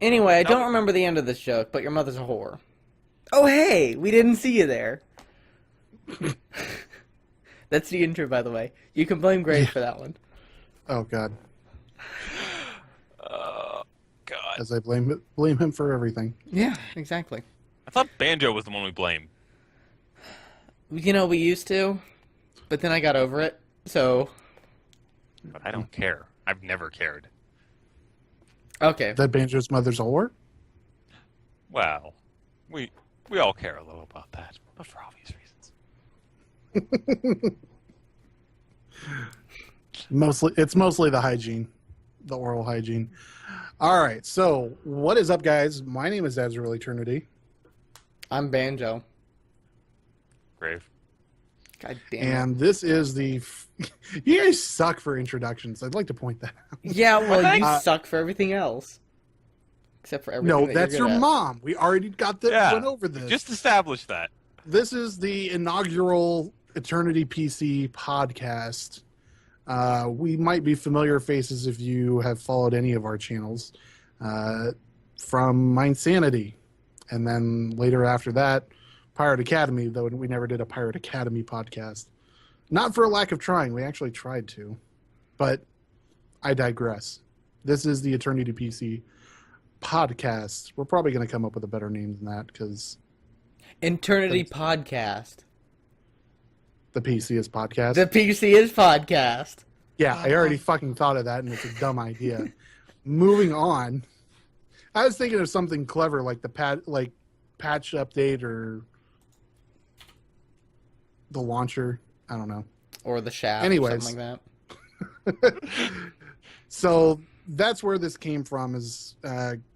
Anyway, I don't remember the end of this joke, but your mother's a whore. Oh, hey! We didn't see you there. That's the intro, by the way. You can blame Grace for that one. Oh, God. Oh, God. As I blame him for everything. Yeah, exactly. I thought Banjo was the one we blamed. You know, we used to, but then I got over it, so... But I don't care. I've never cared. Okay. That Banjo's mother's a whore? Well, we all care a little about that, but for obvious reasons. It's mostly the hygiene, the oral hygiene. All right, so what is up, guys? My name is Azrael Eternity. I'm Banjo. Grave. God damn it. And this is the... You guys suck for introductions. I'd like to point that out. Yeah, well, you suck for everything else. Except for everything No, that that's you're your good at. mom. We already got went over this. Just establish that. This is the inaugural Eternity PC podcast. We might be familiar faces if you have followed any of our channels from MineSanity. And then later after that, Pirate Academy, though we never did a Pirate Academy podcast. Not for a lack of trying. We actually tried to. But I digress. This is the Eternity PC podcast. We're probably going to come up with a better name than that because... Eternity Podcast. The PC is podcast. The PC is podcast. Yeah, I already fucking thought of that, and it's a dumb idea. Moving on. I was thinking of something clever like the patch update or the launcher. I don't know. Or the shaft. Anyways. Or something like that. So that's where this came from. Is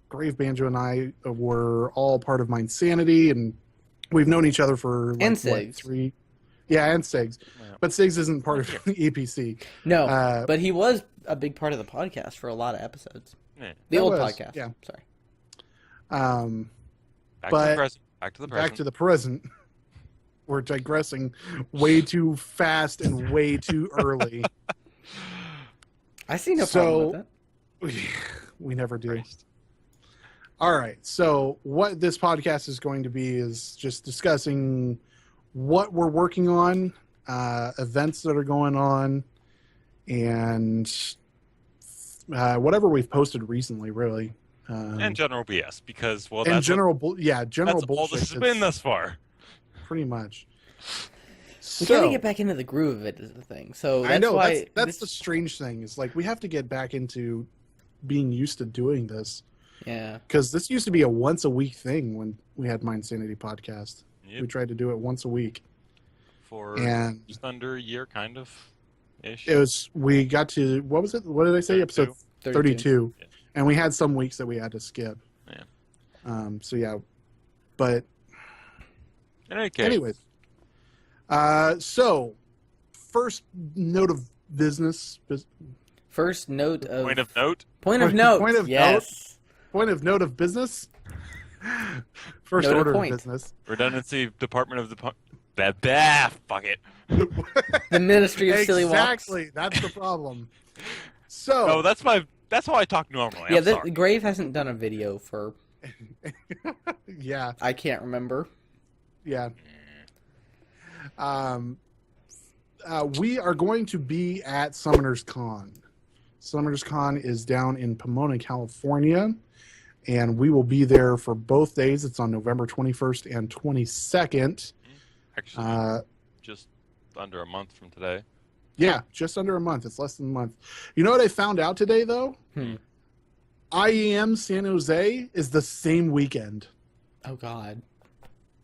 Grave Banjo and I were all part of MineSanity, and we've known each other for And Sigs. and Sigs. Yeah. But Sigs isn't part of EPC. No, but he was a big part of the podcast for a lot of episodes. Yeah. The That old was, podcast. yeah. Sorry. Back to But- the present. Back to the present. Back to the present. We're digressing way too fast and way too early. I see no problem with it. We never do. Christ. All right. So what this podcast is going to be is just discussing what we're working on, events that are going on, and whatever we've posted recently, really. And general BS, because, well, and that's general all bullshit. this has been thus far. Pretty much. We gotta get back into the groove of it is the thing. So that's I know why that's the strange thing. Is like we have to get back into being used to doing this. Yeah. Because this used to be a once a week thing when we had MineSanity Podcast. Yep. We tried to do it once a week. For And just under a year, kind of, ish. We got to, what was it? What did I say? 32. Episode 32. Yeah. And we had some weeks that we had to skip. Yeah. So yeah. But In any case, anyways. So first note of business. First note of point of note. Point of note. Point of yes. Point of note of business. First Note of order of point. business. Redundancy, Department of the... Fuck it. The Ministry of Silly Walks. Exactly. That's the problem. So Oh, that's how I talk normally. Yeah, I'm sorry. the Grave hasn't done a video for yeah. I can't remember. Yeah. We are going to be at Summoners Con. Summoners Con is down in Pomona, California, and we will be there for both days. It's on November 21st and 22nd. Actually, just under a month from today. Yeah, just under a month. It's less than a month. You know what I found out today, though? IEM San Jose is the same weekend. Oh God.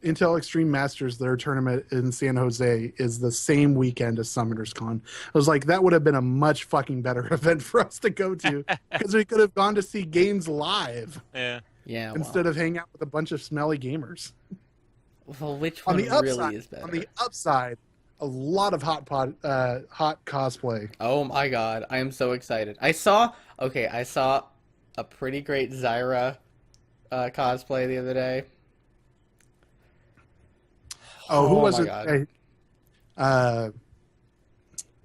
Intel Extreme Masters, their tournament in San Jose, is the same weekend as Summoners Con. I was like, that would have been a much fucking better event for us to go to because we could have gone to see games live Yeah. Yeah. instead of hanging out with a bunch of smelly gamers. Well, which On one the upside, really is better? on the upside, a lot of hot cosplay. Oh my God, I am so excited. I saw a pretty great Zyra cosplay the other day. Oh, who Oh was my it? God.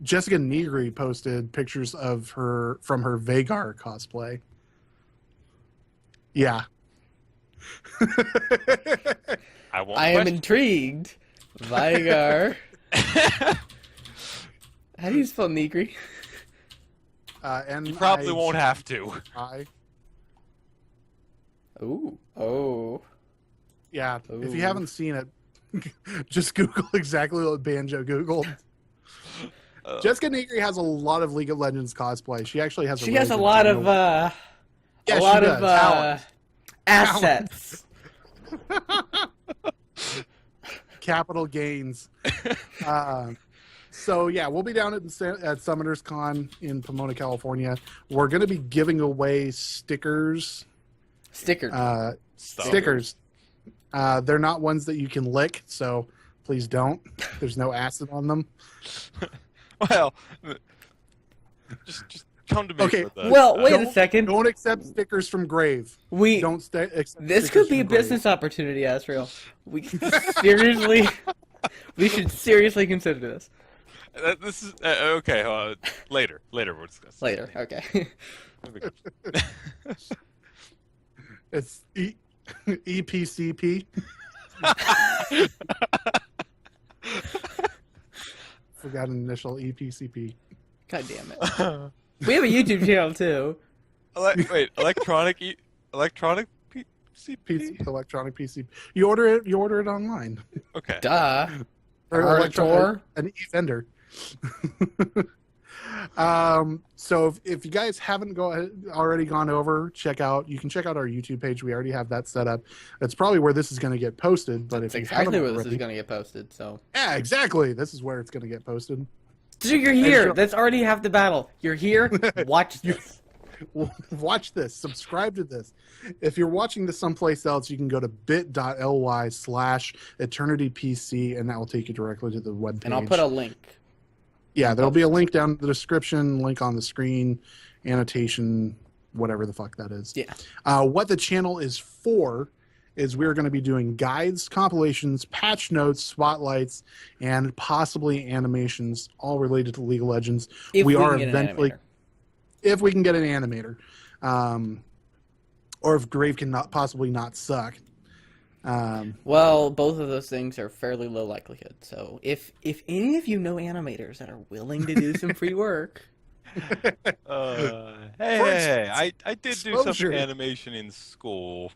Jessica Nigri posted pictures of her from her Veigar cosplay. Yeah. I am intrigued. Veigar. How do you spell Nigri? You probably won't have to. Ooh. Oh. Yeah. Ooh. If you haven't seen it, just Google exactly what Banjo Googled. Jessica Nigri has a lot of League of Legends cosplay. She actually has. She has a lot of assets. Capital gains. So yeah, we'll be down at Summoners Con in Pomona, California. We're going to be giving away stickers. Stickers. They're not ones that you can lick, so please don't. There's no acid on them. Well, just come to me. Okay. For the, Well, wait a second. Don't accept stickers from Grave. Don't accept. This could be a business opportunity, Asriel. We should seriously consider this. This is okay. Later we'll discuss. Later, okay. It's EPCP. Forgot an initial EPCP. God damn it. We have a YouTube channel too. Electronic PCP? Electronic PCP. You order it online. Okay. Duh. Or an e-vendor. So if you guys haven't already gone over, you can check out our YouTube page. We already have that set up. That's probably where this is going to get posted. But That's if exactly you where haven't this is going to get posted. So yeah, exactly. This is where it's going to get posted. So you're here. That's already half the battle. You're here. Watch this. Watch this. Subscribe to this. If you're watching this someplace else, you can go to bit.ly/eternitypc, and that will take you directly to the webpage. And I'll put a link. Yeah, there'll be a link down in the description, link on the screen, annotation, whatever the fuck that is. Yeah. What the channel is for is we're going to be doing guides, compilations, patch notes, spotlights, and possibly animations, all related to League of Legends. If we are can get eventually, if we can get an animator, or if Grave can possibly not suck. Well, both of those things are fairly low likelihood. So if any of you know animators that are willing to do some free work, hey, I did do some animation in school.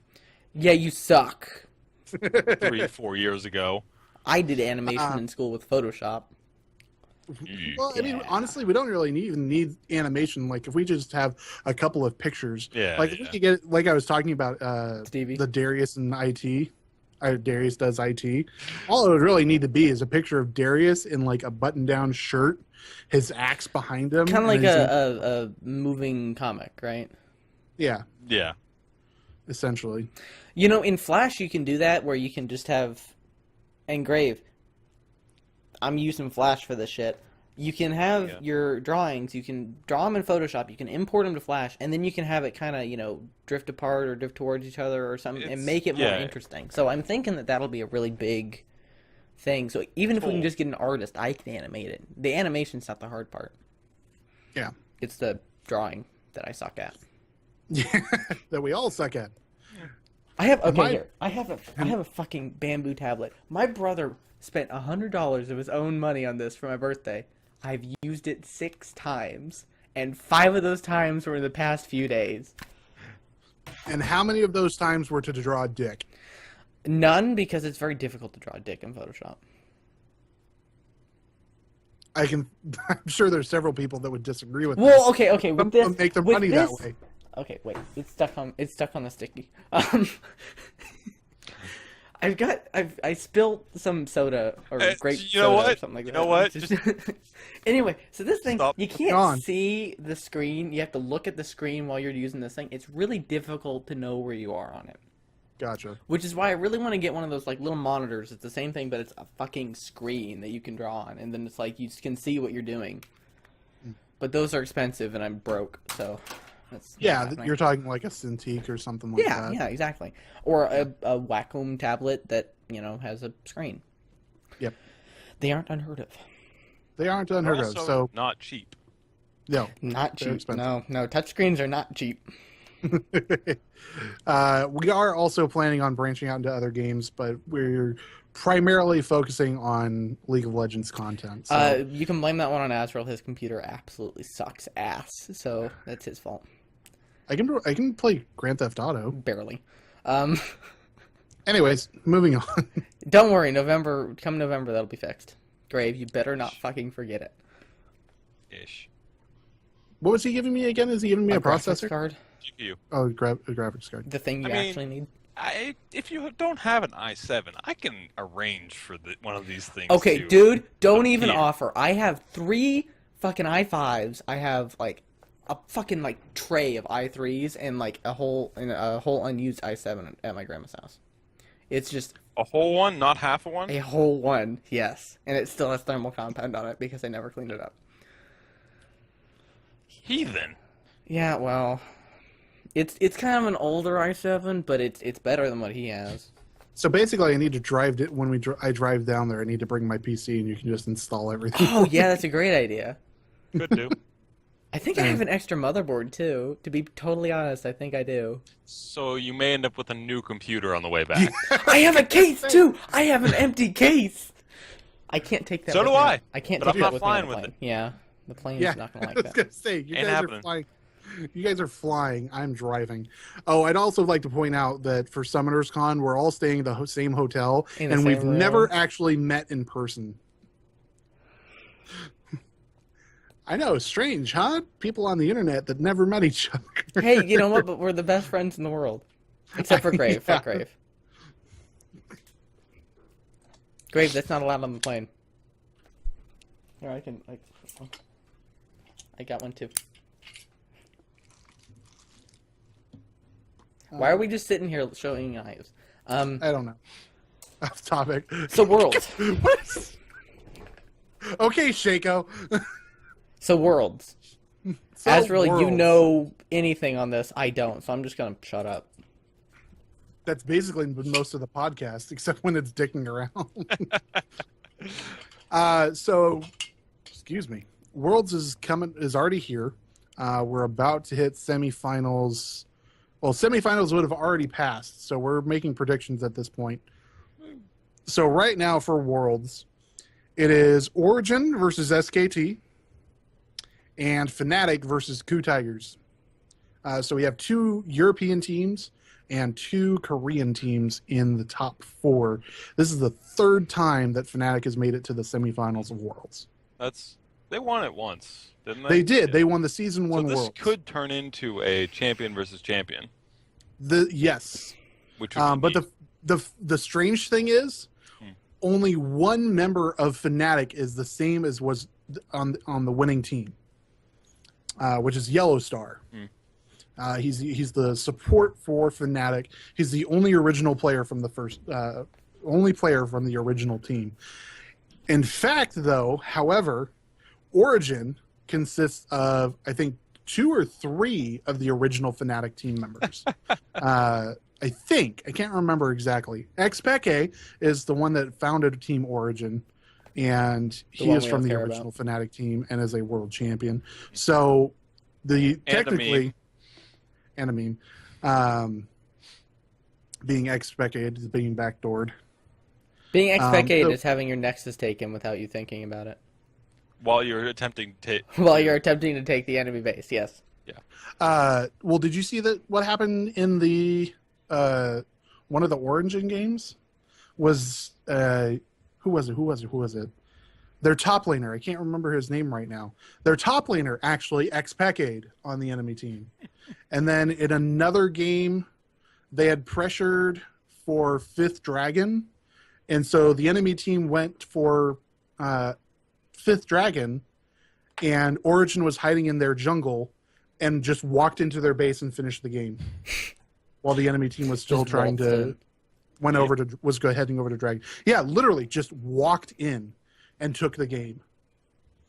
Yeah, you suck. 3-4 years ago. I did animation in school with Photoshop. Well, I mean, honestly, we don't really even need animation. Like, if we just have a couple of pictures, if we could get, like I was talking about, Stevie, the Darius and IT. Darius does IT. All it would really need to be is a picture of Darius in like a button-down shirt, his axe behind him, kind of like a moving comic, right? Yeah. Yeah. Essentially. You know, in Flash, you can do that where you can just have engrave. I'm using Flash for this shit. You can have your drawings, you can draw them in Photoshop, you can import them to Flash, and then you can have it kind of, drift apart or drift towards each other or something and make it more interesting. So I'm thinking that that'll be a really big thing. So even if we can just get an artist, I can animate it. The animation's not the hard part. Yeah. It's the drawing that I suck at. Yeah, that we all suck at. I have a fucking bamboo tablet. My brother spent $100 of his own money on this for my birthday. I've used it 6 times, and 5 of those times were in the past few days. And how many of those times were to draw a dick? None, because it's very difficult to draw a dick in Photoshop. I'm sure there's several people that would disagree with Well, this. okay, with this, make their money that way. Okay, wait, it's stuck on the sticky. I spilled some soda or grape soda or something like that. You know what? Anyway, so this thing, you can't on. see the screen. You have to look at the screen while you're using this thing. It's really difficult to know where you are on it. Gotcha. Which is why I really want to get one of those like little monitors. It's the same thing, but it's a fucking screen that you can draw on, and then it's like you can see what you're doing. But those are expensive, and I'm broke, so. You're talking like a Cintiq or something like that. Yeah, exactly. Or a Wacom tablet that, has a screen. Yep. They aren't unheard of. They aren't unheard of, so... not cheap. No. Not cheap. Expensive. No, touchscreens are not cheap. We are also planning on branching out into other games, but we're primarily focusing on League of Legends content. So. You can blame that one on Azrael. His computer absolutely sucks ass, so that's his fault. I can play Grand Theft Auto. Barely. Anyways, moving on. Don't worry, come November, that'll be fixed. Grave, you better not fucking forget it. Ish. What was he giving me again? Is he giving me a processor? Graphics card. GPU. Oh, a graphics card. The thing you actually need. If you don't have an i7, I can arrange for one of these things. Okay, to dude, don't even appear. offer. I have 3 fucking i5s. I have like a fucking like tray of i3s and like a whole unused i7 at my grandma's house. It's just A whole one, not half a one? a whole one, yes, and it still has thermal compound on it because I never cleaned it up. Heathen. Yeah, well, it's kind of an older i7, but it's better than what he has. So basically, I need to drive it when I drive down there. I need to bring my PC, and you can just install everything. Oh yeah, that's a great idea. Could do. I think I have an extra motherboard too. To be totally honest, I think I do. So you may end up with a new computer on the way back. I have a case too. I have an empty case. I can't take that. So with do me. I. I can't But take I'm that not with me on flying the with plane. it. Yeah, the plane's Yeah, not I gonna like was that. gonna say you Ain't guys happening. are flying. You guys are flying. I'm driving. Oh, I'd also like to point out that for Summoners Con, we're all staying at the same hotel, In the and same we've room. never actually met in person. I know, strange, huh? People on the internet that never met each other. Hey, you know what? But we're the best friends in the world, except for Grave. Yeah. Fuck Grave. Grave, that's not allowed on the plane. Here, I got one too. Why are we just sitting here showing knives? I don't know. Off topic. So Worlds. What? Okay, Shaco. So Worlds. So Azrael, you Worlds. know anything on this? I don't, so I'm just gonna shut up. That's basically most of the podcast, except when it's dicking around. So, excuse me. Worlds is already here. We're about to hit semifinals. Well, semifinals would have already passed, so we're making predictions at this point. So right now for Worlds, it is Origen versus SKT and Fnatic versus Coup Tigers. So we have 2 European teams and 2 Korean teams in the top 4. This is the 3rd time that Fnatic has made it to the semifinals of Worlds. They won it once, didn't they? They did. They won the season 1 So this Worlds. could turn into a champion versus champion. Yes. Which would be But the strange thing is, only one member of Fnatic is the same as was on the winning team, which is Yellow Star. He's the support for Fnatic. He's the only original player from the original team. In fact, though, however, Origen consists of, I think, 2 or 3 of the original Fnatic team members. I think. I can't remember exactly. Xpeke is the one that founded Team Origen, and he is from the original Fnatic team and is a world champion. So, technically... And a meme. Being Xpeke is being backdoored. Being Xpeke is having your nexus taken without you thinking about it. while you're attempting to take the enemy base, yes. Yeah. Well, did you see what happened in the one of the Origen games? Was who was it? Their top laner. I can't remember his name right now. Their top laner actually Xpeka'd on the enemy team. And then in another game, they had pressured for 5th Dragon. And so the enemy team went for 5th Dragon, and Origen was hiding in their jungle and just walked into their base and finished the game. While the enemy team was still heading over to Dragon. Yeah, literally just walked in and took the game.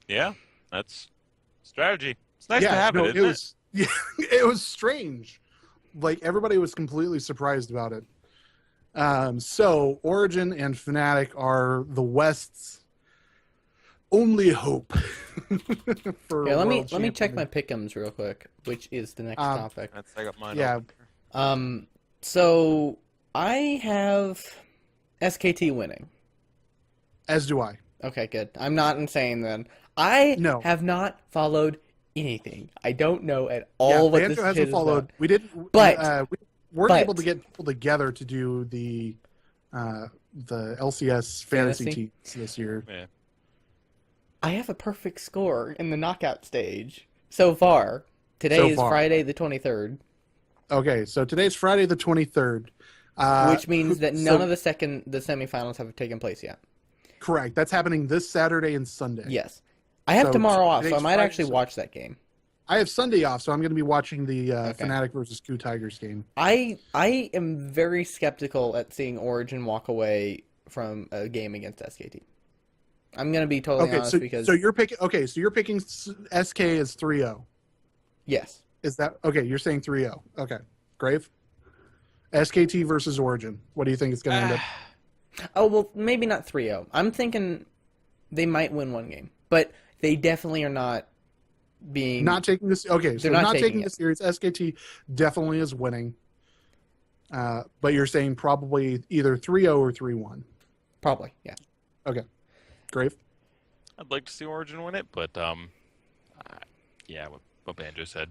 Yeah, that's strategy. It's nice to have it, isn't it? Yeah, it was strange. Like, everybody was completely surprised about it. So, Origen and Fnatic are the West's only hope. For Yeah, let me world check my champion. pick'ems real quick, which is the next topic. I got mine. Yeah. Open. So I have SKT winning. As do I. Okay, good. I'm not insane then. I No. have not followed anything. I don't know at all what this Banjo shit hasn't is followed. about. We didn't. But- we weren't but- able to get people together to do the LCS fantasy Fantasy? teams this year. Yeah. I have a perfect score in the knockout stage so far. Today So is far. Friday the 23rd, Okay, so today's Friday the 23rd. which means that none of the semifinals have taken place yet. Correct. That's happening this Saturday and Sunday. Yes. I have So tomorrow off, so I today's might Friday, actually so- watch that game. I have Sunday off, so I'm going to be watching the Okay. Fnatic versus Coup Tigers game. I am very skeptical at seeing Origen walk away from a game against SKT. I'm gonna be totally Okay, honest because so you're picking. Okay, so you're picking SK as 3-0. yes, Is that okay? You're saying 3-0. Okay, Grave. SKT versus Origin. What do you think it's going to end up? oh well, maybe not 3-0. I'm thinking they might win one game, but they definitely are not being Not taking this. Okay, so They're not not taking taking it. the series. SKT definitely is winning. But you're saying probably either 3-0 or 3-1. probably yeah. Grave. I'd like to see Origin win it, but yeah, what Banjo said.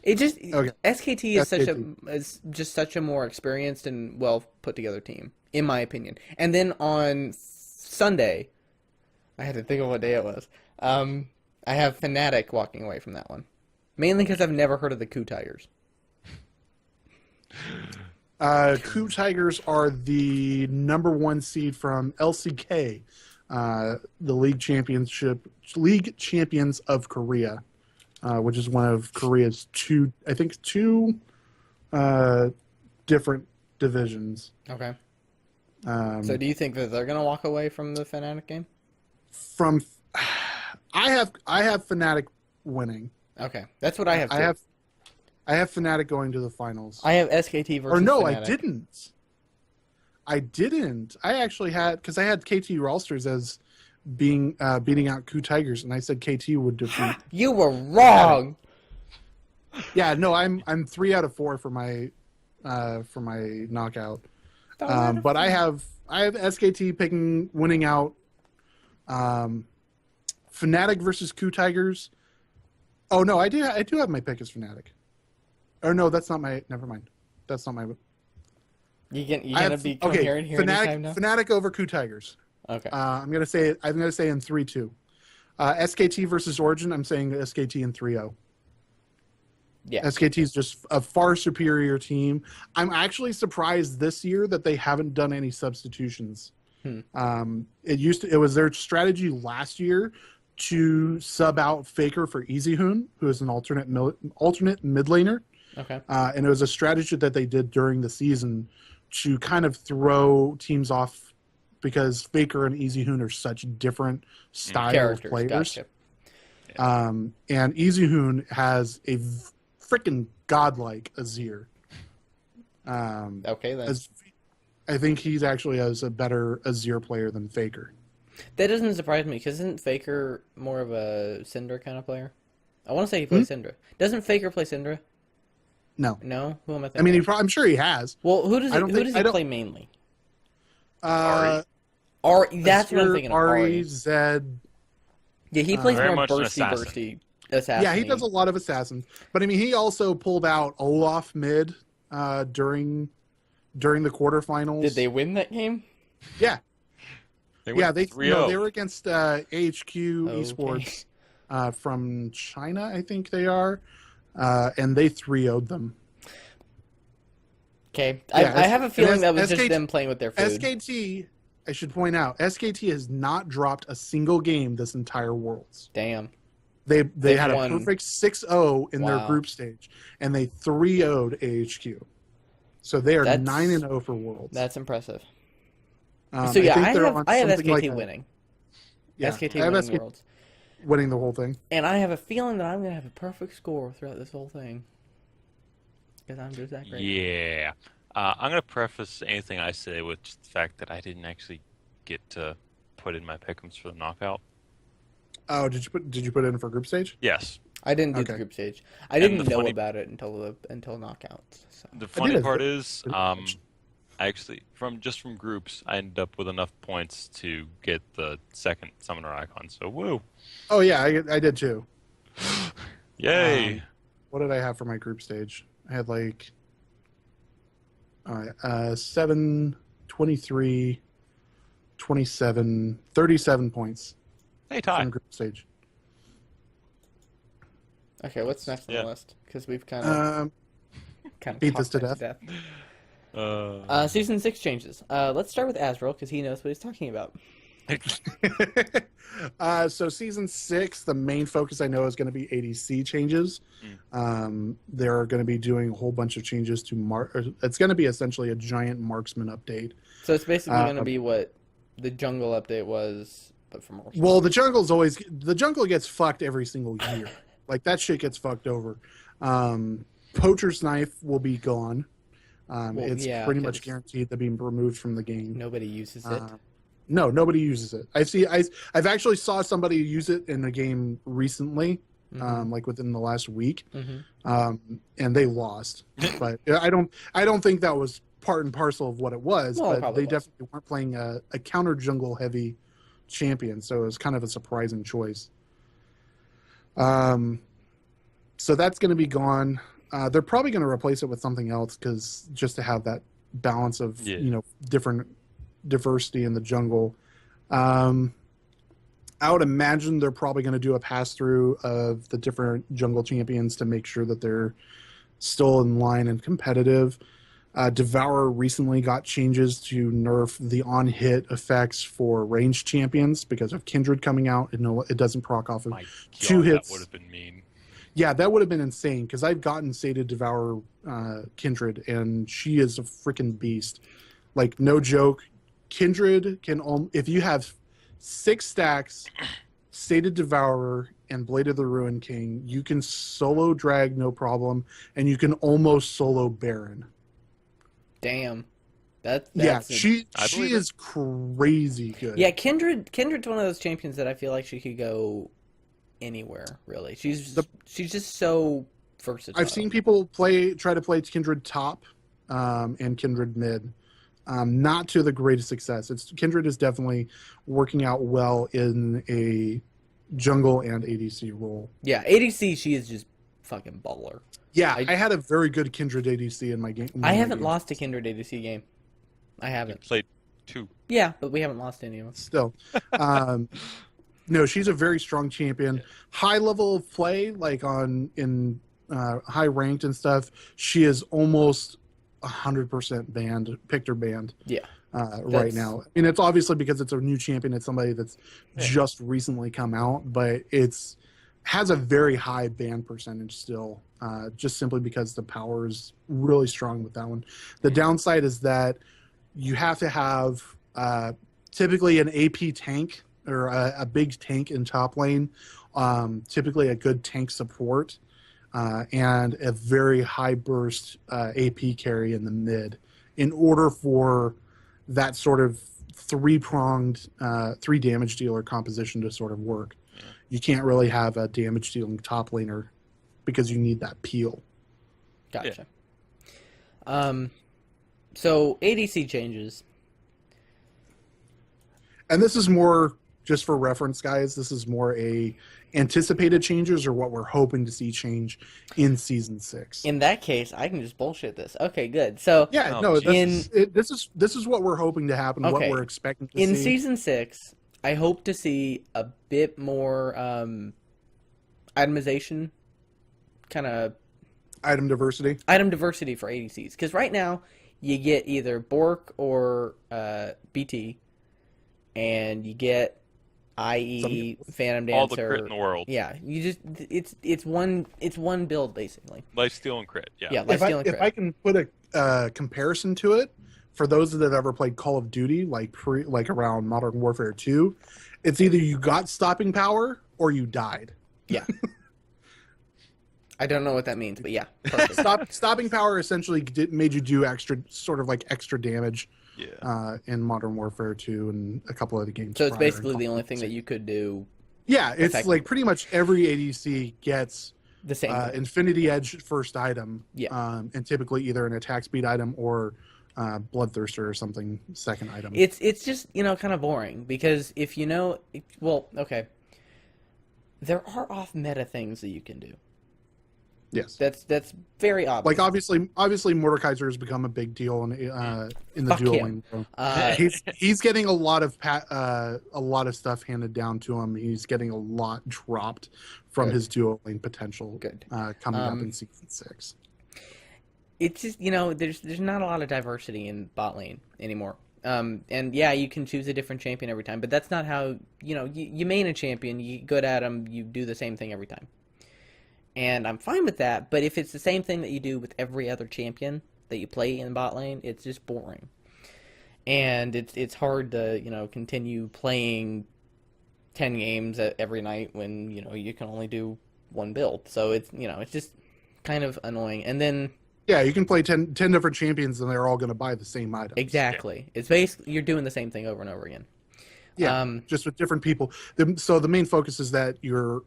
It just Okay. SKT is SKT. is just such a more experienced and well put together team, in my opinion. And then on Sunday, I had to think of what day it was. I have Fnatic walking away from that one, mainly because I've never heard of the Coup Tigers. Coup Tigers are the number 1 seed from LCK, the league champions of Korea, which is one of Korea's two different divisions. Okay. Um, So do you think that they're gonna walk away from the Fnatic game? from I have Fnatic winning. Okay, that's what I have. Too. I have Fnatic going to the finals. I have SKT versus. Or no, Fnatic. I didn't. I actually had because I had KT Rolsters as being beating out Coup Tigers, and I said KT would defeat. You were wrong. Yeah, no, I'm 3 out of 4 for my knockout. But I have SKT winning out. Fnatic versus Coup Tigers. Oh no, I do have my pick as Fnatic. Or no, that's not my. Never mind. That's not my. You I gonna have- be okay, coherent here anytime now? Fnatic over Coup Tigers. Okay. I'm gonna say in 3-2. SKT versus Origin. I'm saying SKT in 3-0. Yeah. SKT is just a far superior team. I'm actually surprised this year that they haven't done any substitutions. It was their strategy last year to sub out Faker for EasyHoon, who is an alternate mid laner. Okay. And it was a strategy that they did during the season to kind of throw teams off because Faker and EasyHoon are such different style Characters. of players. Gotcha. And EasyHoon has a freaking godlike Azir. Okay, then. I think he's actually as a better Azir player than Faker. That doesn't surprise me, because isn't Faker more of a Syndra kind of player? I want to say he plays Syndra. Doesn't Faker play Syndra? No, No? Who am I thinking? I mean I'm sure he has. well, who does I don't he think- I don't- play mainly? Uh, Ari. That's what I'm Azir, thinking of. Ari, Zed. Yeah, he plays Very more much an bursty assassin. Yeah, he does a lot of assassins. But I mean, he also pulled out Olaf mid during the quarterfinals. Did they win that game? Yeah, They yeah. went They 3-0. they were against AHQ Okay. Esports from China, I think they are, and they 3-0'd them. Okay. Yeah, I have a feeling that was just SKT them playing with their food. SKT, I should point out, SKT has not dropped a single game this entire Worlds. Damn. They They've had a won. perfect 6-0 in their Wow. group stage, and they 3-0'd AHQ. So they are That's- 9-0 for Worlds. That's impressive. So So yeah, I they're have on SKT something like winning. Yeah, SKT I have winning SKT Worlds. winning the whole thing. And I have a feeling that I'm going to have a perfect score throughout this whole thing. Because I'm just that great. Yeah. I'm going to preface anything I say with just the fact that I didn't actually get to put in my pick'ems for the knockout. Oh, did you put it in for group stage? Yes. I didn't do the Okay. group stage. I didn't know funny- about it until knockouts. So. The funny it. part is, actually, from groups, I ended up with enough points to get the second summoner icon. So woo! Oh yeah, I did too. Yay! What did I have for my group stage? I had 7, 23, 27, 37 points Hey, from Ty. the group stage. Okay, what's next on Yeah. the list? Because we've kind of beat this to death. Season 6 changes. Let's start with Azrael because he knows what he's talking about. So season 6, the main focus I know is going to be ADC changes. They're going to be doing a whole bunch of changes to it's going to be essentially a giant marksman update. So it's basically going to be what the jungle update was, but for more. Well, the jungle gets fucked every single year. Like that shit gets fucked over. Poacher's knife will be gone. It's pretty much guaranteed to be removed from the game. Nobody uses it. No, nobody uses it. I've actually saw somebody use it in a game recently, like within the last week, and they lost. But I don't think that was part and parcel of what it was. Well, but they definitely weren't playing a counter jungle heavy champion, so it was kind of a surprising choice. So that's going to be gone. They're probably going to replace it with something else because just to have that balance of different diversity in the jungle. I would imagine they're probably going to do a pass through of the different jungle champions to make sure that they're still in line and competitive. Devourer recently got changes to nerf the on-hit effects for ranged champions because of Kindred coming out. It doesn't proc off of My 2 God, hits. That would have been mean. Yeah, that would have been insane because I've gotten Sated Devourer Kindred, and she is a freaking beast. Like, no joke. Kindred can, if you have 6 stacks, Sated Devourer, and Blade of the Ruin King, you can solo drag no problem, and you can almost solo Baron. Damn. She is crazy good. Yeah, Kindred's one of those champions that I feel like she could go anywhere, really. She's just so versatile. I've seen people try to play Kindred top and Kindred mid. Not to the greatest success. Kindred is definitely working out well in a jungle and ADC role. Yeah, ADC, she is just fucking baller. Yeah, I had a very good Kindred ADC in my game. I haven't lost a Kindred ADC game. I haven't. You played 2. Yeah, but we haven't lost any of them. Still. No, she's a very strong champion. High level of play, like in high ranked and stuff, she is almost 100% banned, Pictor banned. Yeah. Right now. And it's obviously because it's a new champion. It's somebody that's just recently come out, but has a very high ban percentage still, just simply because the power is really strong with that one. The downside is that you have to have typically an AP tank or a big tank in top lane, typically a good tank support, and a very high burst AP carry in the mid in order for that sort of 3-pronged 3 damage dealer composition to sort of work. Yeah. You can't really have a damage dealing top laner because you need that peel. Gotcha. Yeah. So ADC changes. And this is more, just for reference, guys, this is more a anticipated changes or what we're hoping to see change in season 6. In that case, I can just bullshit this. Okay, good. So yeah, this is what we're hoping to happen. Okay. What we're expecting to see in season 6. I hope to see a bit more itemization, kind of item diversity for ADCs. Because right now you get either Bork or BT, and you get IE, Phantom Dancer, all the crit in the world. Yeah, you just it's one build basically. Lifesteal and crit. Yeah. Yeah, lifesteal and crit. If I can put a comparison to it, for those that have ever played Call of Duty, like around Modern Warfare 2, it's either you got stopping power or you died. Yeah. I don't know what that means, but yeah. Perfect. Stopping power essentially made you do extra damage. Yeah. In Modern Warfare 2 and a couple other games. So it's basically the only thing that you could do Yeah, it's like pretty much every ADC gets the same Infinity Edge first item. Yeah. And typically either an attack speed item or Bloodthirster or something second item. It's just, you know, kind of boring because if you know, well, okay, there are off meta things that you can do. Yes, that's very obvious. Like obviously, Mordekaiser has become a big deal in the duel lane. He's getting a lot of stuff handed down to him. He's getting a lot dropped from his duel lane potential. Coming up in season 6. It's just, you know, there's not a lot of diversity in bot lane anymore. And yeah, you can choose a different champion every time, but that's not how, you know, you main a champion, you good at him, you do the same thing every time. And I'm fine with that, but if it's the same thing that you do with every other champion that you play in bot lane, it's just boring. And it's hard to, you know, continue playing 10 games every night when, you know, you can only do one build. So it's, you know, it's just kind of annoying. And then... Yeah, you can play 10 different champions and they're all going to buy the same items. Exactly. Yeah. It's basically, you're doing the same thing over and over again. Yeah, just with different people. So the main focus is that the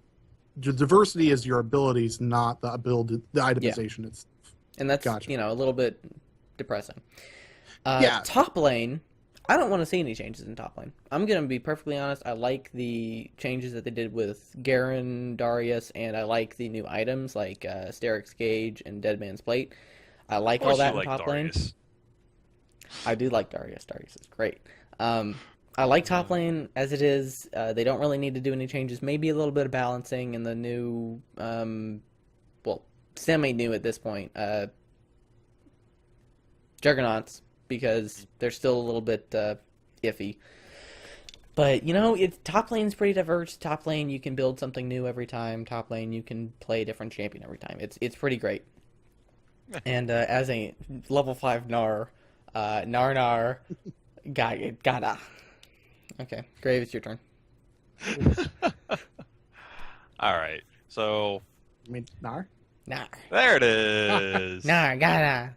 diversity is your abilities, not the itemization. Yeah. And that's, you know, a little bit depressing. Top lane, I don't want to see any changes in top lane. I'm going to be perfectly honest. I like the changes that they did with Garen, Darius, and I like the new items like Steric's Gauge and Dead Man's Plate. I like all that in top lane. I do like Darius. Darius is great. I like top lane as it is. They don't really need to do any changes. Maybe a little bit of balancing in the new, semi-new at this point, Juggernauts, because they're still a little bit iffy. But, you know, top lane's pretty diverse. Top lane, you can build something new every time. Top lane, you can play a different champion every time. It's pretty great. And as a level 5 Gnar, gotta. Okay, Grave, it's your turn. All right, so... You mean Gnar? Gnar. There it is! Gnar, gotta.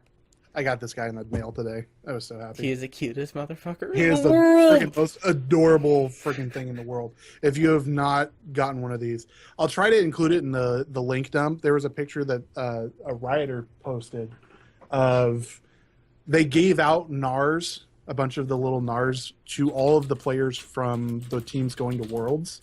I got this guy in the mail today. I was so happy. He is the cutest motherfucker He is the freaking most adorable freaking thing in the world. If you have not gotten one of these, I'll try to include it in the link dump. There was a picture that a rioter posted of... They gave out Gnars, a bunch of the little Gnars, to all of the players from the teams going to Worlds.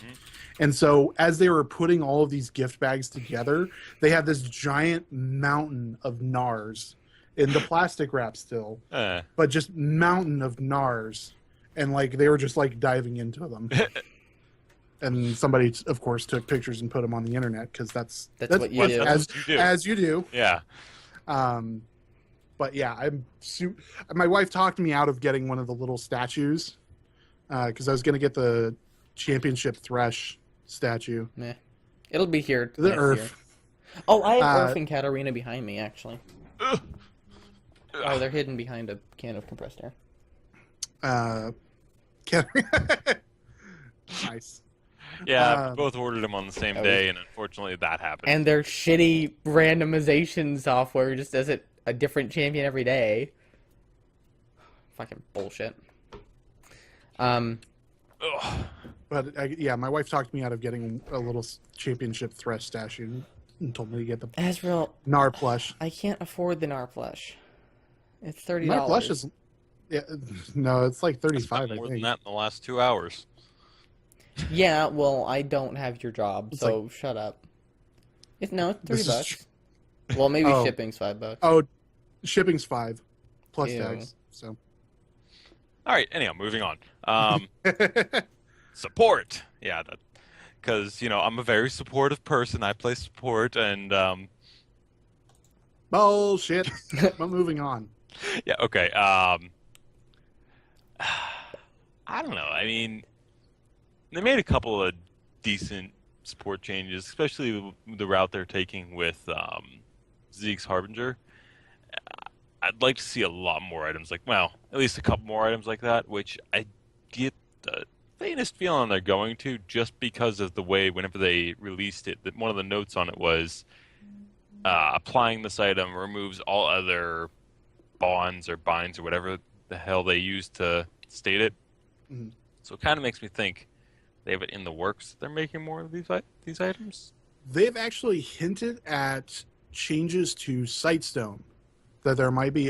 And so as they were putting all of these gift bags together, they had this giant mountain of Gnars in the plastic wrap still, but just mountain of Gnars. And like they were just like diving into them. And somebody, of course, took pictures and put them on the internet because that's what you do. As you do. Yeah. But yeah, my wife talked me out of getting one of the little statues because I was going to get the Championship Thresh statue. Yeah, it'll be here. The Earth. Year. Oh, I have Earth and Katarina behind me, actually. Oh, they're hidden behind a can of compressed air. Katarina. Nice. Yeah, we both ordered them on the same day, and unfortunately that happened. And their shitty randomization software just does it a different champion every day. Fucking bullshit. But yeah, my wife talked me out of getting a little Championship Thresh statue and told me to get the Azrael Gnar plush. I can't afford the Gnar plush. It's $30. Gnar plush is no, it's like 35. More than that in the last 2 hours. Yeah, well, I don't have your job, so shut up. It's $30. Well, maybe shipping's $5. Oh, shipping's $5 plus tax. So, all right. Anyhow, moving on. Support, yeah, because you know I'm a very supportive person. I play support, and bullshit. But moving on. Yeah. Okay. I don't know. I mean, they made a couple of decent support changes, especially the route they're taking with Zeke's Harbinger. I'd like to see a lot more items at least a couple more items like that, which I get the faintest feeling they're going to, just because of the way whenever they released it, that one of the notes on it was applying this item removes all other bonds or binds or whatever the hell they use to state it. Mm-hmm. So it kind of makes me think, they have it in the works. They're making more of these items. They've actually hinted at changes to Sightstone. That there might be,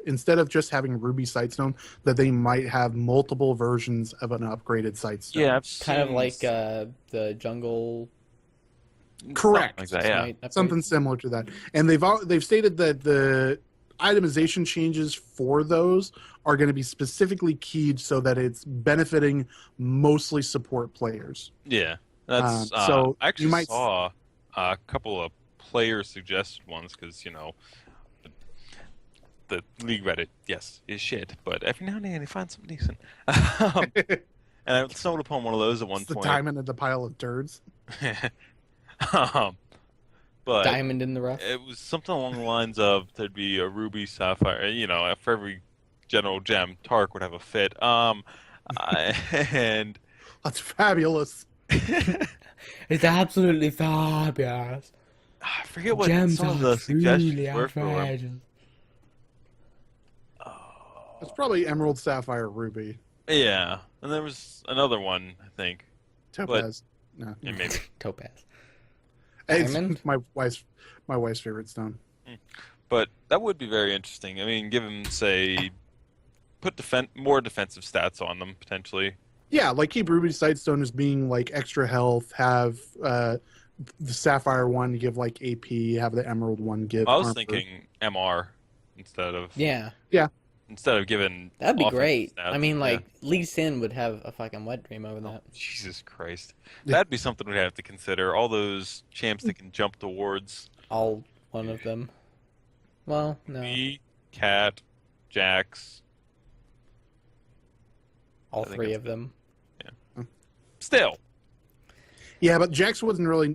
instead of just having Ruby Sightstone, that they might have multiple versions of an upgraded Sightstone. Yeah, Kind of like the jungle. Correct. Like that, yeah. Something similar to that. And they've stated that the itemization changes for those are going to be specifically keyed so that it's benefiting mostly support players. Yeah, that's so I actually you might saw a couple of player suggested ones because the league Reddit, yes, is shit, but every now and then you find something decent. And I stumbled upon one of those at one the point. diamond in the pile of turds. But Diamond in the rough. it was something along the lines of there'd be a ruby, sapphire, for every general gem, Tark would have a fit. And That's fabulous. It's absolutely fabulous. I forget what Gems some of are the suggestions truly were for him. outrageous. It's probably Emerald, Sapphire, Ruby, Yeah, and there was another one, I think. Topaz. No, Yeah, maybe. Topaz. it's Diamond? my wife's favorite stone. But that would be very interesting. I mean, give him, say, put more defensive stats on them, potentially. Yeah, like keep Ruby Sightstone as being like extra health. Have the Sapphire one give like AP. Have the Emerald one give. I was armor. thinking MR instead of Yeah, giving. that'd be offensive great. stats. I mean, Yeah. like, Lee Sin would have a fucking wet dream over that. Jesus Christ, Yeah. that'd be something we'd have to consider. All those champs that can jump towards All one of them. Well, no. me, Cat, Jax. All I think three it's of them. Still, Yeah, but Jax doesn't really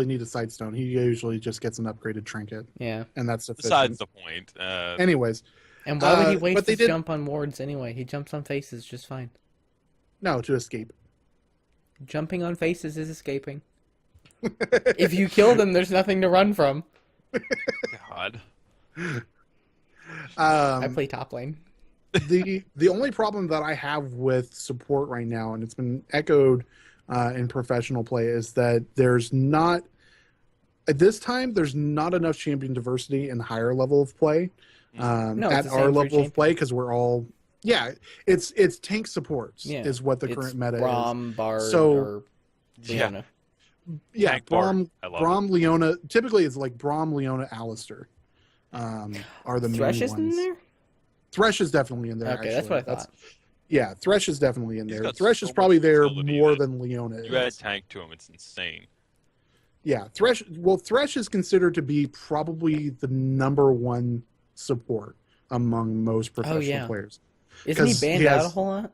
need a Sightstone. He usually just gets an upgraded trinket, Yeah. and that's sufficient. besides the point. Anyways, And why would he but waste they his did- jump on wards anyway? He jumps on faces just fine. no, to escape. Jumping on faces is escaping. If you kill them, there's nothing to run from. God. I play top lane. The only problem that I have with support right now, and it's been echoed in professional play, is that there's not enough champion diversity in the higher level of play. No, it's at the our same for level of champion. play, because we're all it's tank supports Yeah. is what the It's current meta is. Brom, Bard, So- or Yeah. Leona. Yeah, Tank Bard. I love Brom, Leona. Typically, it's like Brom, Leona, Alistair. Are the main Thresh ones. is in there? Thresh is definitely in there. Okay, that's what I thought. Yeah, Thresh is definitely in He's there. got Thresh so is probably much there utility more that than Leona You add is. tank to him, it's insane. Yeah, Thresh. Well, Thresh is considered to be probably the number one support among most professional yeah. players. Isn't he 'Cause banned he out has- a whole lot?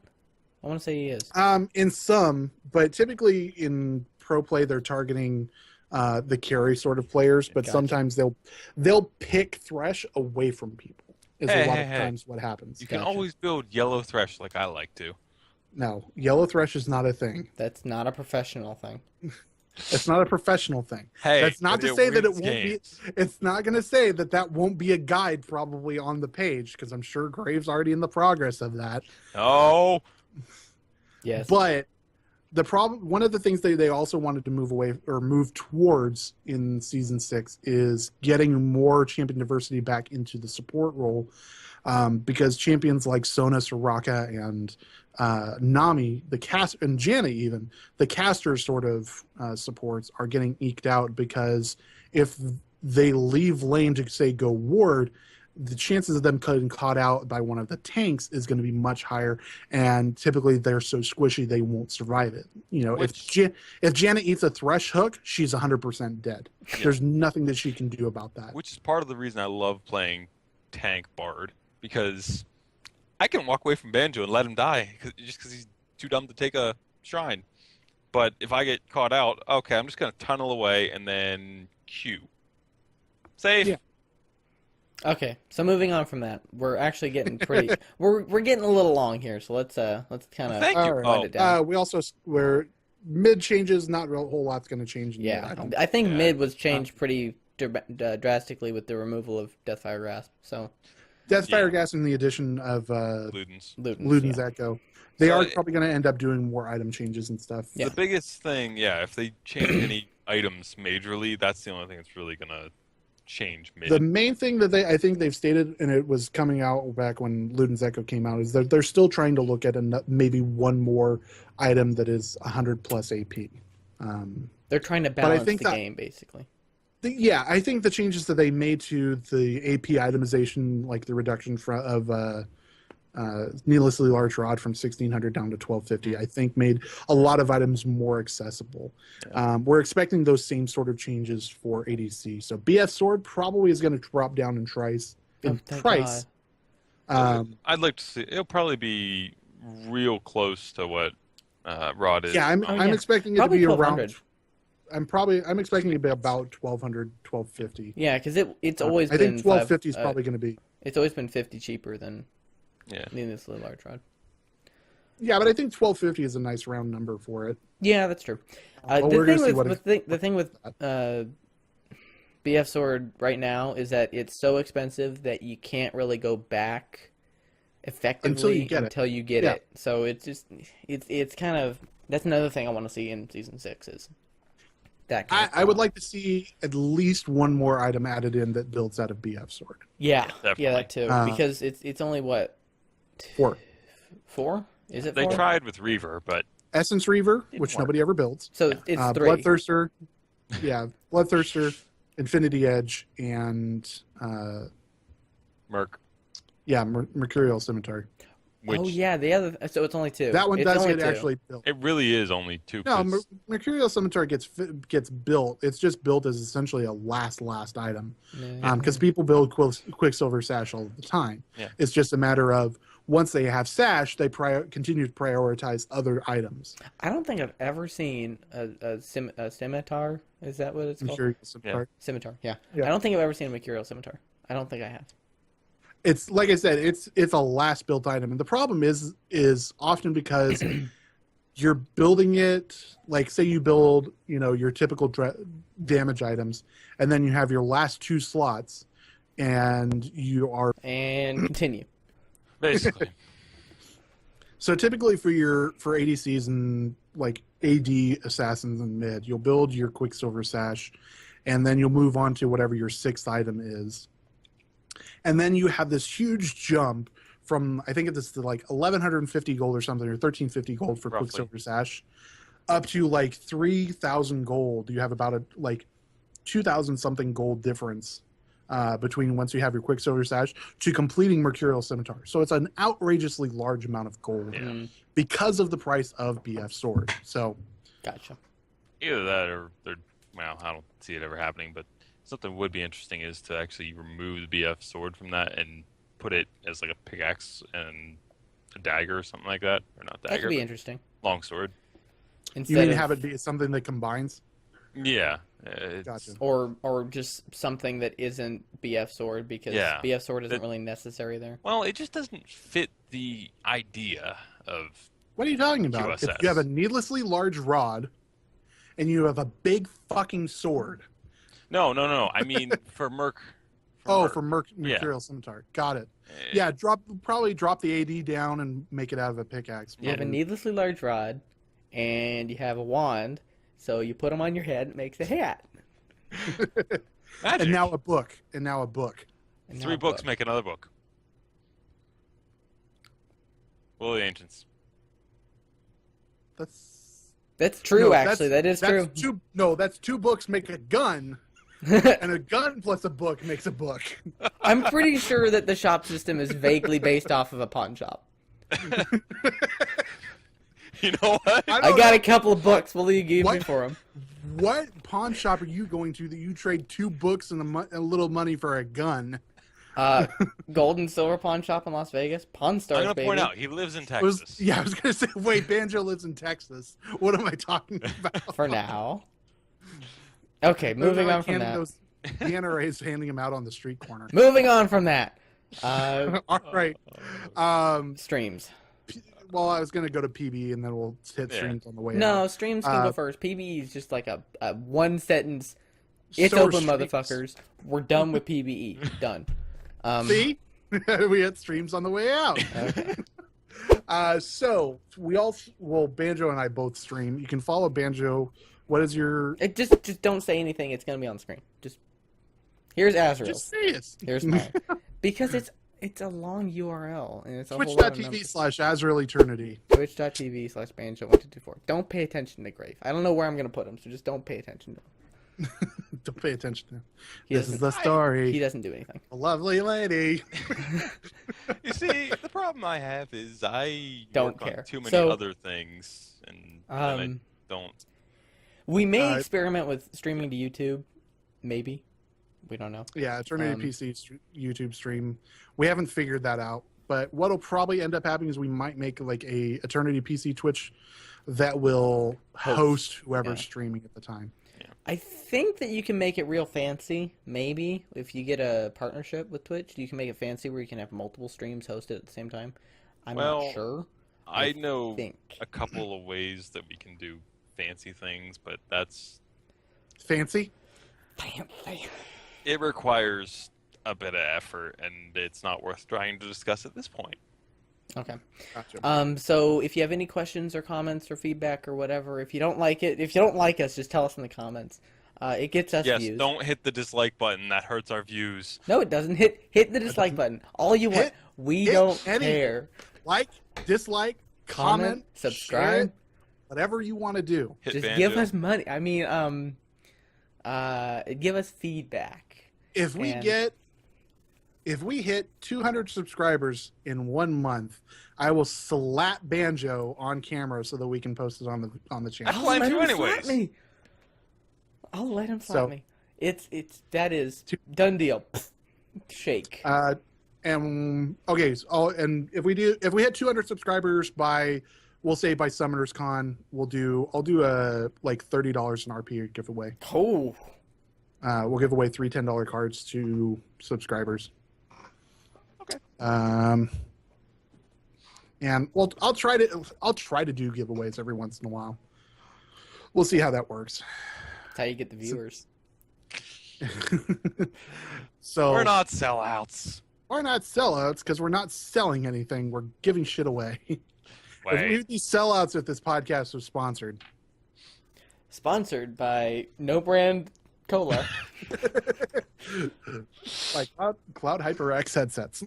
I want to say he is. In some, but typically in pro play, they're targeting the carry sort of players. But Gotcha. sometimes they'll pick Thresh away from people. Is a lot of Hey. times what happens. You can Gotcha. always build yellow thresh like I like to. No, yellow Thresh is not a thing. That's not a professional thing. It's not a professional thing. Hey, That's not but to say that it wins won't be. games. It's not going to say that won't be a guide probably on the page, because I'm sure Graves already in the progress of that. No. Yes. But the problem, one of the things they also wanted to move towards in season 6 is getting more champion diversity back into the support role, because champions like Sona, Soraka, and Nami, and Janna even, the caster sort of supports are getting eked out, because if they leave lane to say go ward, the chances of them getting caught out by one of the tanks is going to be much higher, and typically they're so squishy they won't survive it. If Janna eats a Thresh hook, she's 100% dead. Yeah. There's nothing that she can do about that. Which is part of the reason I love playing tank Bard, because I can walk away from Banjo and let him die just because he's too dumb to take a shrine. But if I get caught out, okay, I'm just going to tunnel away and then Q. Safe. Yeah. Okay, so moving on from that, we're actually getting pretty. we're getting a little long here, so let's kind of Thank you. All right. Oh, it down. We also we're mid changes. Not a whole lot's going to change. Yeah, I don't- I think Yeah. mid was changed pretty drastically with the removal of Deathfire Grasp. So Deathfire gas and the addition of Luden's Echo. They are probably going to end up doing more item changes and stuff. The biggest thing, if they change any items majorly, that's the only thing that's really going to change. The main thing that I think they've stated, and it was coming out back when Luden's Echo came out, is that they're still trying to look at maybe one more item that is 100 plus AP. They're trying to balance the game, basically. I think the changes that they made to the AP itemization, like the reduction of needlessly large rod from 1600 down to 1250, I think made a lot of items more accessible. We're expecting those same sort of changes for ADC. So BF Sword probably is going to drop down in price. I'd like to see it'll probably be real close to what rod is. Yeah, I'm expecting it probably to be 1200. around. I'm expecting it to be about 1200, 1250. Yeah, because it's always I been. think 1250 is probably going to be. It's always been 50 cheaper than. This little large rod. Yeah, but I think 1250 is a nice round number for it. Yeah, that's true. The thing with BF Sword right now is that it's so expensive that you can't really go back effectively until you get it. So it's just it's kind of that's another thing I want to see in season 6 is that. I would like to see at least one more item added in that builds out of BF Sword. Yeah, that too. Because it's only what. 4? Is it 4? They tried with Reaver, but Essence Reaver, which nobody ever builds. So it's 3. Bloodthirster, Bloodthirster, Infinity Edge, and Merc. Yeah, Mercurial Scimitar. The other. So it's only 2. That one does get actually built. It really is only 2. No, Mercurial Scimitar gets built. It's just built as essentially a last item, because people build Quicksilver Sash all the time. Yeah. It's just a matter of once they have Sash, they continue to prioritize other items. I don't think I've ever seen a scimitar. Is that what it's called? Mercurial Scimitar. Scimitar. Yeah. I don't think I've ever seen a Mercurial Scimitar. I don't think I have. It's like I said, it's a last built item, and the problem is often because you're building it. Like, say you build, your typical damage items, and then you have your last 2 slots, and and continue. Basically. So typically for ADCs and like AD assassins and mid, you'll build your Quicksilver Sash, and then you'll move on to whatever your 6th item is. And then you have this huge jump from, I think it's like 1,150 gold or something, or 1,350 gold for roughly. Quicksilver Sash, up to like 3,000 gold. You have about a 2,000 something gold difference between once you have your Quicksilver Sash to completing Mercurial Scimitar. So it's an outrageously large amount of gold because of the price of BF Sword. So, gotcha. Either that or I don't see it ever happening, but something that would be interesting is to actually remove the BF Sword from that and put it as like a pickaxe and a dagger or something like that. Or not dagger. That could be interesting. Long sword. You mean have it be something that combines? Yeah. Gotcha. Or just something that isn't BF Sword, because BF Sword isn't really necessary there. Well, it just doesn't fit the idea of What are you talking about? QSS. If you have a needlessly large rod and you have a big fucking sword. No. I mean, for Merc. For Mercurial Scimitar. Got it. Yeah, probably drop the AD down and make it out of a pickaxe. You have a needlessly large rod, and you have a wand, so you put them on your head, it makes a hat. And now a book. And 3 books make another book. Will of the Ancients. That's true, actually. That is true. That's 2 books make a gun. And a gun plus a book makes a book. I'm pretty sure that the shop system is vaguely based off of a pawn shop. You know what? I got a couple of books. Will you give me for them? What pawn shop are you going to that you trade 2 books and a little money for a gun? Gold and silver pawn shop in Las Vegas. Pawn Stars, I'm going to baby. point out, he lives in Texas. I was going to say, wait, Banjo lives in Texas. What am I talking about? For now. Okay, moving on from that. The NRA is handing him out on the street corner. Moving on from that. All right. Streams. Well, I was going to go to PB and then we'll hit streams on the way out. No, streams can go first. PB is just like a one sentence. It's open, motherfuckers. We're done with PBE. Done. See? We had streams on the way out. Okay. So we all, well, Banjo and I both stream. You can follow Banjo. What is your? Just don't say anything. It's gonna be on screen. Just here's Azrael's. Just say it. Here's mine. Because it's a long URL and it's a whole lot of numbers. Twitch.tv/AzraelEternity. Twitch.tv/Banjo124. Don't pay attention to Grave. I don't know where I'm gonna put him, so just don't pay attention to him. Don't pay attention to him. He This is the story. He doesn't do anything. A lovely lady. You see, the problem I have is I Don't work care. on too many So, other things, and I don't. We may experiment with streaming to YouTube. Maybe. We don't know. Yeah, Eternity PC YouTube stream. We haven't figured that out. But what'll probably end up happening is we might make like a Eternity PC Twitch that will host whoever's streaming at the time. I think that you can make it real fancy, maybe. If you get a partnership with Twitch, you can make it fancy where you can have multiple streams hosted at the same time. I'm not sure. I know a couple of ways that we can do fancy things, but that's... Fancy? Fancy. It requires a bit of effort, and it's not worth trying to discuss at this point. Okay. Gotcha. So if you have any questions or comments or feedback or whatever, if you don't like us, just tell us in the comments. It gets us views. Yes, don't hit the dislike button. That hurts our views. No, it doesn't. Hit the dislike button. All you want. We don't care. Like, dislike, comment, subscribe, share it, whatever you want to do. Hit just Banjo. give us money. I mean, give us feedback. If we hit 200 subscribers in 1 month, I will slap Banjo on camera so that we can post it on the channel. I'll slap you anyways. I'll let him slap me. That is done deal. Shake. And okay, so, and if we hit 200 subscribers we'll say by Summoners Con, I'll do a like $30 in RP giveaway. Oh. We'll give away 3 $10 cards to subscribers. Okay. And well, I'll try to do giveaways every once in a while. We'll see how that works. That's how you get the viewers. So we're not sellouts. We're not sellouts because we're not selling anything. We're giving shit away. If we'd be sellouts if this podcast was sponsored. Sponsored by No Brand Cola. Like Cloud HyperX headsets.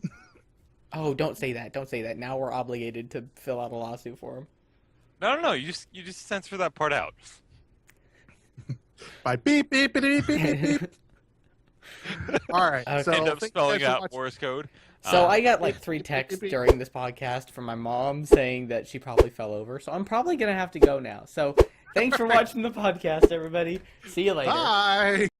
Oh, don't say that. Don't say that. Now we're obligated to fill out a lawsuit for him. No. You just censor that part out. By beep beep beep beep beep beep. All right. Okay. So End up spelling out watching. Morse code. So I got like 3 texts during this podcast from my mom saying that she probably fell over. So I'm probably going to have to go now. So thanks for watching the podcast, everybody. See you later. Bye.